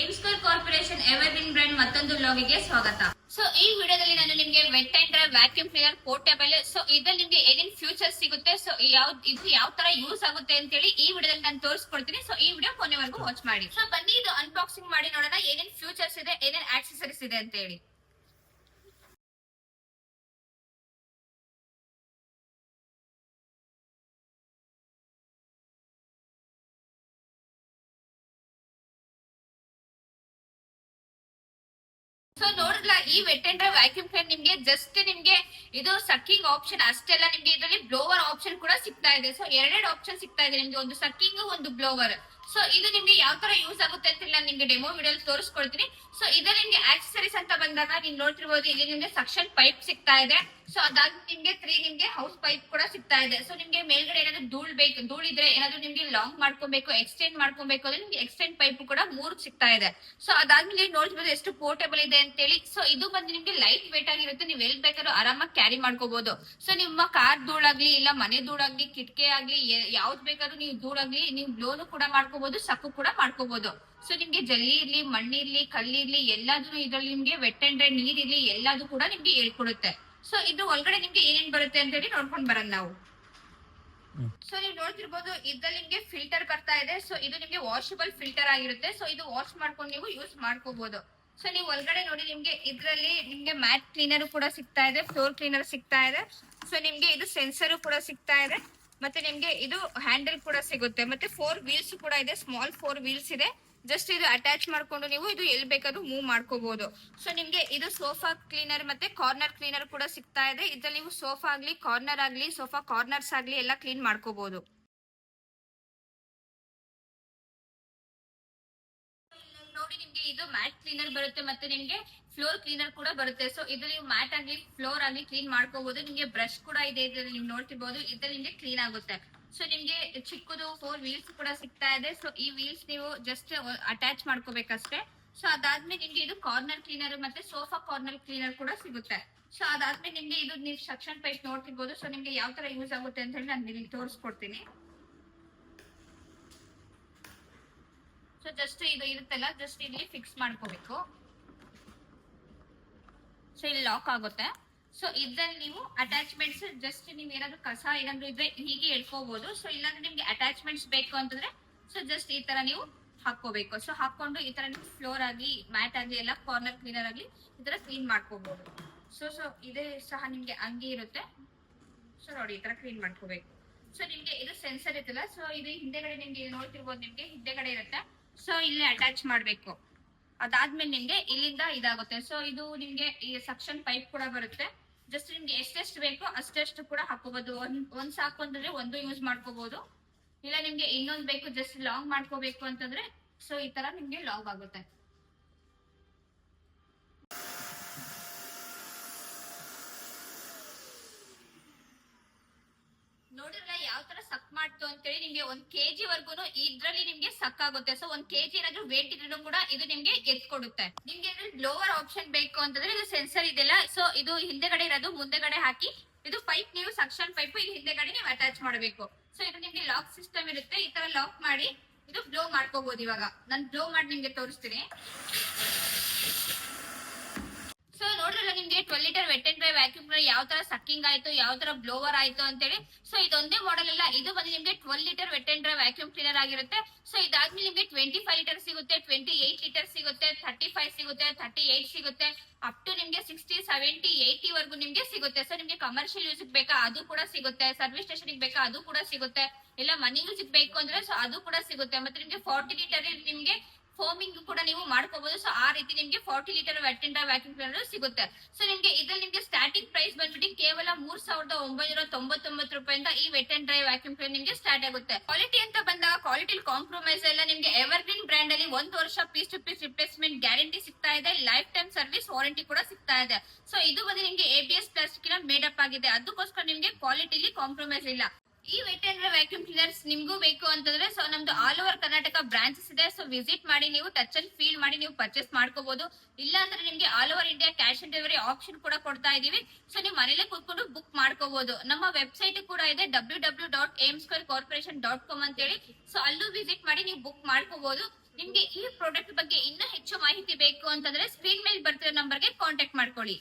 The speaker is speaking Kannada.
ಏಮ್ಸ್ಕೋರ್ ಕಾರ್ಪೊರೇಷನ್ ಎವರ್ಗ್ರೀನ್ ಬ್ರ್ಯಾಂಡ್ ಮತ್ತೊಂದು ಲಾಗಿಗೆ ಸ್ವಾಗತ. ಸೊ ಈ ವಿಡಿಯೋದಲ್ಲಿ ನಾನು ನಿಮಗೆ vet and dry vacuum cleaner portable, so ಇದ್ರಲ್ಲಿ ನಿಮಗೆ ಏನೇನ್ ಫ್ಯೂಚರ್ಸ್ ಸಿಗುತ್ತೆ, ಸೊ ಇದು ಯಾವ ತರ ಯೂಸ್ ಆಗುತ್ತೆ ಅಂತ ಹೇಳಿ ಈ ವಿಡಿಯೋದಲ್ಲಿ ನಾನು ತೋರಿಸ್ಕೊಡ್ತೀನಿ. ಸೊ ಈ ವಿಡಿಯೋ ಕೊನೆವರೆಗೂ ವಾಚ್ ಮಾಡಿ. ಸೊ ಬನ್ನಿ ಇದು ಅನ್ಬಾಕ್ಸಿಂಗ್ ಮಾಡಿ ನೋಡೋಣ ಏನೇನ್ ಫ್ಯೂಚರ್ಸ್ ಇದೆ, ಏನೇನ್ ಆಕ್ಸೆಸರೀಸ್ ಇದೆ ಅಂತ ಹೇಳಿ. ಸೊ ನೋಡಿದ್ಲ ಈ vet and dry vacuum cleaner ನಿಮ್ಗೆ ಜಸ್ಟ್ ನಿಮ್ಗೆ ಇದು ಸಕ್ಕಿಂಗ್ ಆಪ್ಷನ್ ಅಷ್ಟೆಲ್ಲ, ನಿಮ್ಗೆ ಇದರಲ್ಲಿ ಬ್ಲೋವರ್ ಆಪ್ಷನ್ ಕೂಡ ಸಿಗ್ತಾ ಇದೆ. ಸೊ ಎರಡೆರಡು ಆಪ್ಷನ್ ಸಿಗ್ತಾ ಇದೆ ನಿಮ್ಗೆ, ಒಂದು ಸಕ್ಕಿಂಗ್ ಒಂದು ಬ್ಲೋವರ್. ಸೊ ಇದು ನಿಮ್ಗೆ ಯಾವ ತರ ಯೂಸ್ ಆಗುತ್ತೆ ಅಂತ ನಾನು ನಿಮ್ಗೆ ಡೆಮೋ ವಿಡಿಯೋ ತೋರಿಸ್ಕೊಡ್ತೀನಿ. ಸೊ ಇದರಲ್ಲಿ ನಿಮ್ಗೆ ಆಕ್ಸೆಸರೀಸ್ ಅಂತ ಬಂದಾಗ ನೀವು ನೋಡ್ತಿರ್ಬೋದು, ಇಲ್ಲಿ ನಿಮ್ಗೆ ಸಕ್ಷನ್ ಪೈಪ್ ಸಿಗ್ತಾ ಇದೆ. ಸೊ ಅದಾದ ನಿಮ್ಗೆ 3 ನಿಮ್ಗೆ ಹೌಸ್ ಪೈಪ್ ಕೂಡ ಸಿಗ್ತಾ ಇದೆ. ಸೊ ನಿಮ್ಗೆ ಮೇಲ್ಗಡೆ ಏನಾದ್ರು ಧೂಳಿದ್ರೆ ಏನಾದ್ರು ನಿಮ್ಗೆ ಲಾಂಗ್ ಮಾಡ್ಕೊಬೇಕು, ಎಕ್ಸ್ಟೆಂಡ್ ಮಾಡ್ಕೊಬೇಕು ಅಂದ್ರೆ ನಿಮ್ಗೆ ಎಕ್ಸ್ಟೆಂಡ್ ಪೈಪ್ ಕೂಡ 3 ಸಿಗ್ತಾ ಇದೆ. ಸೊ ಅದಾದ್ಮೇಲೆ ನೋಡ್ಬೋದು ಎಷ್ಟು ಪೋರ್ಟೇಬಲ್ ಇದೆ ಅಂತ ಹೇಳಿ. ಸೊ ಇದು ಬಂದು ನಿಮ್ಗೆ ಲೈಟ್ ವೇಟ್ ಆಗಿರುತ್ತೆ, ನೀವು ಎಲ್ಲಿ ಬೇಕಾದ್ರೂ ಆರಾಮಾಗಿ ಕ್ಯಾರಿ ಮಾಡ್ಕೋಬಹುದು. ಸೊ ನಿಮ್ಮ ಕಾರ್ ಧೂಳಾಗ್ಲಿ ಇಲ್ಲ ಮನೆ ಧೂಳಾಗ್ಲಿ ಕಿಟಕಿ ಆಗ್ಲಿ ಯಾವ್ದು ಬೇಕಾದ್ರೂ ನೀವು ಧೂಳಾಗ್ಲಿ ನೀವು ಬ್ಲೋನು ಕೂಡ ಮಾಡ್ಕೋಬಹುದು, ಸಕ್ಕು ಕೂಡ ಮಾಡ್ಕೋಬಹುದು. ಸೊ ನಿಮ್ಗೆ ಜಲ್ಲಿ ಇರ್ಲಿ ಮಣ್ಣಿರ್ಲಿ ಕಲ್ಲಿರ್ಲಿ ಎಲ್ಲಾದ್ರೂ ಇದ್ರಲ್ಲಿ ನಿಮ್ಗೆ ವೆಟ್ ಅಂಡ್ ಡ್ರೈ ನೀರ್ ಇರ್ಲಿ ಎಲ್ಲಾದ್ರೂ ಕೂಡ ನಿಮ್ಗೆ ಹೇಳ್ಕೊಡುತ್ತೆ. ಸೊ ಇದು ಒಳಗಡೆ ನಿಮ್ಗೆ ಏನೇನ್ ಬರುತ್ತೆ ಅಂತ ಹೇಳಿ ನೋಡ್ಕೊಂಡ್ ಬರೋಣ ನಾವು. ಸೊ ನೀವು ನೋಡ್ತಿರ್ಬೋದು ಇದ್ರಲ್ಲಿ ನಿಮ್ಗೆ ಫಿಲ್ಟರ್ ಬರ್ತಾ ಇದೆ. ಸೊ ಇದು ನಿಮ್ಗೆ ವಾಷಬಲ್ ಫಿಲ್ಟರ್ ಆಗಿರುತ್ತೆ. ಸೊ ಇದು ವಾಶ್ ಮಾಡ್ಕೊಂಡು ನೀವು ಯೂಸ್ ಮಾಡ್ಕೋಬಹುದು. ಸೊ ನೀವು ಒಳಗಡೆ ನೋಡಿ ನಿಮ್ಗೆ ಇದ್ರಲ್ಲಿ ನಿಮ್ಗೆ ಮ್ಯಾಟ್ ಕ್ಲೀನರ್ ಕೂಡ ಸಿಗ್ತಾ ಇದೆ, ಫ್ಲೋರ್ ಕ್ಲೀನರ್ ಸಿಗ್ತಾ ಇದೆ. ಸೊ ನಿಮ್ಗೆ ಇದು ಸೆನ್ಸರ್ ಕೂಡ ಸಿಗ್ತಾ ಇದೆ, ಮತ್ತೆ ನಿಮ್ಗೆ ಇದು ಹ್ಯಾಂಡಲ್ ಕೂಡ ಸಿಗುತ್ತೆ, ಮತ್ತೆ 4 ವೀಲ್ಸ್ ಕೂಡ ಇದೆ, ಸ್ಮಾಲ್ 4 ವೀಲ್ಸ್ ಇದೆ. ಜಸ್ಟ್ ಇದು ಅಟ್ಯಾಚ್ ಮಾಡ್ಕೊಂಡು ನೀವು ಇದು ಎಲ್ಲಿ ಬೇಕಾದ್ರೂ ಮೂವ್ ಮಾಡ್ಕೋಬಹುದು. ಸೊ ನಿಮ್ಗೆ ಇದು ಸೋಫಾ ಕ್ಲೀನರ್ ಮತ್ತೆ ಕಾರ್ನರ್ ಕ್ಲೀನರ್ ಕೂಡ ಸಿಗ್ತಾ ಇದೆ. ಇದ್ರಲ್ಲಿ ನೀವು ಸೋಫಾ ಆಗ್ಲಿ ಕಾರ್ನರ್ ಆಗ್ಲಿ ಸೋಫಾ ಕಾರ್ನರ್ಸ್ ಆಗ್ಲಿ ಎಲ್ಲ ಕ್ಲೀನ್ ಮಾಡ್ಕೋಬಹುದು. ನೋಡಿ ನಿಮ್ಗೆ ಇದು ಮ್ಯಾಟ್ ಕ್ಲೀನರ್ ಬರುತ್ತೆ, ಮತ್ತೆ ನಿಮ್ಗೆ ಫ್ಲೋರ್ ಕ್ಲೀನರ್ ಕೂಡ ಬರುತ್ತೆ. ಸೊ ಇದ್ರಲ್ಲಿ ನೀವು ಮ್ಯಾಟ್ ಆಗ್ಲಿ ಫ್ಲೋರ್ ಆಗ್ಲಿ ಕ್ಲೀನ್ ಮಾಡ್ಕೋಬಹುದು. ನಿಮ್ಗೆ ಬ್ರಷ್ ಕೂಡ ಇದೆ, ಇದ್ರಲ್ಲಿ ನೀವು ನೋಡ್ತಿರ್ಬೋದು, ಇದ್ರಲ್ಲಿ ನಿಮ್ಗೆ ಕ್ಲೀನ್ ಆಗುತ್ತೆ. ಸೊ ನಿಮ್ಗೆ ಚಿಕ್ಕದು 4 ವೀಲ್ಸ್ ಕೂಡ ಸಿಗ್ತಾ ಇದೆ. ಸೊ ಈ ವೀಲ್ಸ್ ನೀವು ಜಸ್ಟ್ ಅಟ್ಯಾಚ್ ಮಾಡ್ಕೋಬೇಕಷ್ಟೇ. ಸೊ ಅದಾದ್ಮೇಲೆ ನಿಮ್ಗೆ ಇದು ಕಾರ್ನರ್ ಕ್ಲೀನರ್ ಮತ್ತೆ ಸೋಫಾ ಕಾರ್ನರ್ ಕ್ಲೀನರ್ ಕೂಡ ಸಿಗುತ್ತೆ. ಸೊ ಅದಾದ್ಮೇಲೆ ನಿಮ್ಗೆ ಇದು ನೀವು ಸಕ್ಷನ್ ಪೈಪ್ ನೋಡ್ತಿರ್ಬೋದು. ಸೊ ನಿಮ್ಗೆ ಯಾವ ತರ ಯೂಸ್ ಆಗುತ್ತೆ ಅಂತ ಹೇಳಿ ನಾನು ನಿಮ್ಗೆ ತೋರಿಸ್ಕೊಡ್ತೀನಿ. ಸೊ ಜಸ್ಟ್ ಇದು ಇರುತ್ತಲ್ಲ, ಜಸ್ಟ್ ಇಲ್ಲಿ ಫಿಕ್ಸ್ ಮಾಡ್ಕೋಬೇಕು. ಸೊ ಇಲ್ಲಿ ಲಾಕ್ ಆಗುತ್ತೆ. ಸೊ ಇದ್ರಲ್ಲಿ ನೀವು ಅಟ್ಯಾಚ್ಮೆಂಟ್ಸ್ ಜಸ್ಟ್ ನೀವು ಏನಾದ್ರು ಕಸ ಏನಾದ್ರು ಇದ್ರೆ ಹೀಗೆ ಎಳ್ಕೋಬಹುದು. ಸೊ ಇಲ್ಲಾಂದ್ರೆ ನಿಮ್ಗೆ ಅಟ್ಯಾಚ್ಮೆಂಟ್ಸ್ ಬೇಕು ಅಂತಂದ್ರೆ ಸೊ ಜಸ್ಟ್ ಈ ತರ ನೀವು ಹಾಕೋಬೇಕು. ಸೊ ಹಾಕೊಂಡು ಈ ತರ ನೀವು ಫ್ಲೋರ್ ಆಗಿ ಮ್ಯಾಟ್ ಆಗ್ಲಿ ಎಲ್ಲ ಕಾರ್ನರ್ ಕ್ಲೀನರ್ ಆಗ್ಲಿ ಈ ತರ ಕ್ಲೀನ್ ಮಾಡ್ಕೋಬಹುದು. ಸೊ ಇದೇ ಸಹ ನಿಮ್ಗೆ ಅಂಗಿ ಇರುತ್ತೆ. ಸೊ ನೋಡಿ ಈ ತರ ಕ್ಲೀನ್ ಮಾಡ್ಕೋಬೇಕು. ಸೊ ನಿಮ್ಗೆ ಇದು ಸೆನ್ಸರ್ ಇರುತ್ತಲ್ಲ, ಸೊ ಇದು ಹಿಂದೆಗಡೆ ನಿಮ್ಗೆ ನೋಡ್ತಿರ್ಬೋದು, ನಿಮ್ಗೆ ಹಿಂದೆಗಡೆ ಇರುತ್ತೆ. ಸೊ ಇಲ್ಲಿ ಅಟ್ಯಾಚ್ ಮಾಡ್ಬೇಕು. ಅದಾದ್ಮೇಲೆ ನಿಮ್ಗೆ ಇಲ್ಲಿಂದ ಇದಾಗುತ್ತೆ. ಸೊ ಇದು ನಿಮ್ಗೆ ಈ ಸಕ್ಷನ್ ಪೈಪ್ ಕೂಡ ಬರುತ್ತೆ. ಜಸ್ಟ್ ನಿಮ್ಗೆ ಎಷ್ಟೆಷ್ಟು ಬೇಕೋ ಅಷ್ಟೆಷ್ಟು ಕೂಡ ಹಾಕೋಬಹುದು. ಒಂದ್ ಸಾಕು ಅಂತಂದ್ರೆ ಒಂದು ಯೂಸ್ ಮಾಡ್ಕೋಬಹುದು, ಇಲ್ಲ ನಿಮ್ಗೆ ಇನ್ನೊಂದ್ ಬೇಕು ಜಸ್ಟ್ ಲಾಂಗ್ ಮಾಡ್ಕೋಬೇಕು ಅಂತಂದ್ರೆ ಸೊ ಈ ತರ ನಿಮ್ಗೆ ಲಾಂಗ್ ಆಗುತ್ತೆ. ನೋಡಿರಲ್ಲ ಯಾವ ತರ ಸಕ್ ಮಾಡ್ತು ಅಂತೇಳಿ. ನಿಮ್ಗೆ 1 kg ವರ್ಗು ಇದ್ರಲ್ಲಿ ನಿಮ್ಗೆ ಸಕ್ ಆಗುತ್ತೆ. ಸೊ 1 kg ಏನಾದ್ರು ವೇಟ್ ಇದ್ರೂ ಕೂಡ ಇದು ನಿಮ್ಗೆ ಎತ್ಕೊಡುತ್ತೆ. ನಿಮ್ಗೆ ಬ್ಲೋವರ್ ಆಪ್ಷನ್ ಬೇಕು ಅಂತಂದ್ರೆ ಇದು ಸೆನ್ಸರ್ ಇದೆಲ್ಲ, ಸೊ ಇದು ಹಿಂದೆಗಡೆ ಇರೋದು ಮುಂದೆಗಡೆ ಹಾಕಿ ಇದು ಪೈಪ್ ನೀವು ಸಕ್ಷನ್ ಪೈಪ್ ಇದು ಹಿಂದೆಗಡೆ ನೀವು ಅಟ್ಯಾಚ್ ಮಾಡಬೇಕು. ಸೊ ಇದು ನಿಮ್ಗೆ ಲಾಕ್ ಸಿಸ್ಟಮ್ ಇರುತ್ತೆ. ಈ ತರ ಲಾಕ್ ಮಾಡಿ ಇದು ಬ್ಲೋ ಮಾಡ್ಕೋಬಹುದು. ಇವಾಗ ನಾನು ಬ್ಲೋ ಮಾಡಿ ನಿಮ್ಗೆ ತೋರಿಸ್ತೀನಿ. ಸೊ ನೋಡ್ರಲ್ಲ ನಿಮ್ಗೆ 12 litre vet and dry vacuum ಯಾವ ತರ ಸಕ್ಕಿಂಗ್ ಆಯ್ತು, ಯಾವ ತರ ಬ್ಲೋವರ್ ಆಯ್ತು ಅಂತೇಳಿ. ಸೊ ಇದೊಂದೇ ಮಾಡೆಲ್ ಅಲ್ಲ, ಇದು ಬಂದು ನಿಮ್ಗೆ 12 litre vet and dry vacuum cleaner ಆಗಿರುತ್ತೆ. ಸೊ ಇದಾದ್ಮೇಲೆ ನಿಮ್ಗೆ 25 ಲೀಟರ್ ಸಿಗುತ್ತೆ, 28 ಲೀಟರ್ ಸಿಗುತ್ತೆ, 35 ಸಿಗುತ್ತೆ, 38 ಸಿಗುತ್ತೆ, ಅಪ್ ಟು ನಿಮ್ಗೆ 60, 70, 80 ವರ್ಗು ನಿಮ್ಗೆ ಸಿಗುತ್ತೆ. ಸೊ ನಿಮ್ಗೆ ಕಮರ್ಷಿಯಲ್ ಯೂಸ್ ಬೇಕಾ ಅದು ಕೂಡ ಸಿಗುತ್ತೆ, ಸರ್ವಿಸ್ ಸ್ಟೇಷನ್ ಬೇಕಾ ಅದು ಕೂಡ ಸಿಗುತ್ತೆ, ಇಲ್ಲ ಮನಿ ಯೂಸ್ ಬೇಕು ಅಂದ್ರೆ ಸೊ ಅದು ಕೂಡ ಸಿಗುತ್ತೆ. ಮತ್ತೆ ನಿಮ್ಗೆ 40 ಲೀಟರ್ ನಿಮ್ಗೆ ಫೋಮಿಂಗ್ ಕೂಡ ನೀವು ಮಾಡ್ಕೋಬಹುದು. ಸೊ ಆ ರೀತಿ ನಿಮ್ಗೆ 40 litre vet and dry vacuum cleaner ಸಿಗುತ್ತೆ. ಸೊ ನಿಮ್ಗೆ ಇದ್ರಲ್ಲಿ ನಿಮ್ಗೆ ಸ್ಟಾರ್ಟಿಂಗ್ ಪ್ರೈಸ್ ಬಂದ್ಬಿಟ್ಟು ಕೇವಲ 3,999 ರೂಪಾಯಿಂದ ಈ vet and dry vacuum cleaner ನಿಮ್ಗೆ ಸ್ಟಾರ್ಟ್ ಆಗುತ್ತೆ. ಕ್ವಾಲಿಟಿ ಅಂತ ಬಂದಾಗ ಕ್ವಾಲಿಟಿ ಕಾಂಪ್ರಮೈಸ್ ಎಲ್ಲ. ನಿಮ್ಗೆ ಎವರ್ಗ್ರೀನ್ ಬ್ರ್ಯಾಂಡ್ ಅಲ್ಲಿ 1 ವರ್ಷ piece to piece replacement guarantee ಸಿಗ್ತಾ ಇದೆ, ಲೈಫ್ ಟೈಮ್ ಸರ್ವಿಸ್ ವಾರಂಟಿ ಕೂಡ ಸಿಗ್ತಾ ಇದೆ. ಸೊ ಇದು ಬಂದು ನಿಮ್ಗೆ ABS ಪ್ಲಾಸ್ಟಿಕ್ ಮೇಡಪ್ ಆಗಿದೆ, ಅದಕ್ಕೋಸ್ಕರ ನಿಮ್ಗೆ ಕ್ವಾಲಿಟಿಲಿ ಕಾಂಪ್ರಮೈಸ್ ಇಲ್ಲ. ಈ vet and dry vacuum cleaners ನಿಮ್ಗೂ ಬೇಕು ಅಂತಂದ್ರೆ ಸೊ ನಮ್ದು ಆಲ್ ಓವರ್ ಕರ್ನಾಟಕ ಬ್ರಾಂಚಸ್ ಇದೆ. ಸೊ ವಿಸಿಟ್ ಮಾಡಿ ನೀವು ಟಚ್ ಅಂಡ್ ಫೀಲ್ ಮಾಡಿ ನೀವು ಪರ್ಚೇಸ್ ಮಾಡ್ಕೋಬಹುದು. ಇಲ್ಲ ಅಂದ್ರೆ ನಿಮ್ಗೆ all over India cash on delivery option ಕೂಡ ಕೊಡ್ತಾ ಇದೀವಿ. ಸೊ ನೀವು ಮನೇಲೆ ಕೂತ್ಕೊಂಡು ಬುಕ್ ಮಾಡ್ಕೋಬಹುದು. ನಮ್ಮ ವೆಬ್ಸೈಟ್ ಕೂಡ ಇದೆ www.aimsquarecorporation.com ಅಂತೇಳಿ. ಸೊ ಅಲ್ಲೂ ವಿಸಿಟ್ ಮಾಡಿ ನೀವು ಬುಕ್ ಮಾಡ್ಕೋಬಹುದು. ನಿಮ್ಗೆ ಈ ಪ್ರಾಡಕ್ಟ್ ಬಗ್ಗೆ ಇನ್ನೂ ಮಾಹಿತಿ ಬೇಕು ಅಂತಂದ್ರೆ ಸ್ಕ್ರೀನ್ ಮೇಲೆ ಬರ್ತಿರೋ ನಂಬರ್ಗೆ ಕಾಂಟ್ಯಾಕ್ಟ್ ಮಾಡ್ಕೊಳ್ಳಿ.